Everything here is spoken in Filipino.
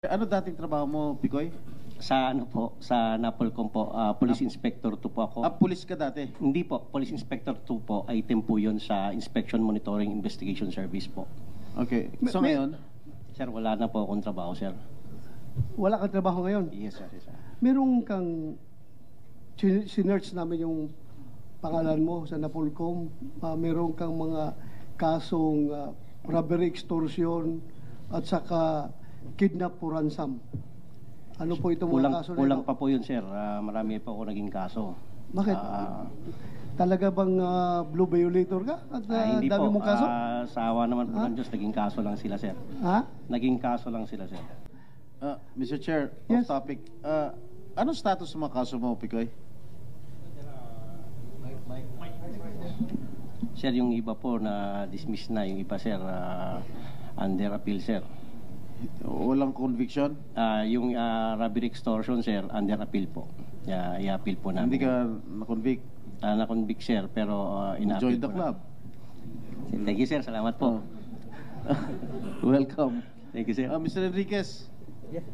Ano dating trabaho mo, Picoy? Sa ano po, sa Napolcom po, Police Inspector 2 po ako. Pulis ka dati? Hindi po, Police Inspector 2 po, item po yun sa Inspection Monitoring Investigation Service po. Okay. So ngayon? Sir, wala na po akong trabaho, sir. Wala kang trabaho ngayon? Yes, sir. Yes, sir. Meron kang sinerch namin yung pangalan mo sa Napolcom. Meron kang mga kasong robbery, extortion, at saka kidnap for ransom. Ano po itong mga kaso na Kulang ito? pa po yun, sir. Marami pa ako naging kaso. Bakit? Talaga bang blue violator ka? At Hindi dami po. mong kaso? Sa awa naman po ng Diyos, naging kaso lang sila, sir. Ha? Naging kaso lang sila, sir. Mr. Chair, Yes. off topic. Anong status ng mga kaso mo, Picoy? Sir, yung iba po na dismiss na, yung iba, sir, under appeal, sir. Walang conviction? Yung robbery extortion, sir, under appeal po. I-appeal po namin. Hindi ka na-convict? Na-convict, sir, pero ina-appeal Join the po club. Thank you, sir. Salamat po. Welcome. Thank you, sir. Mr. Enriquez. Yes.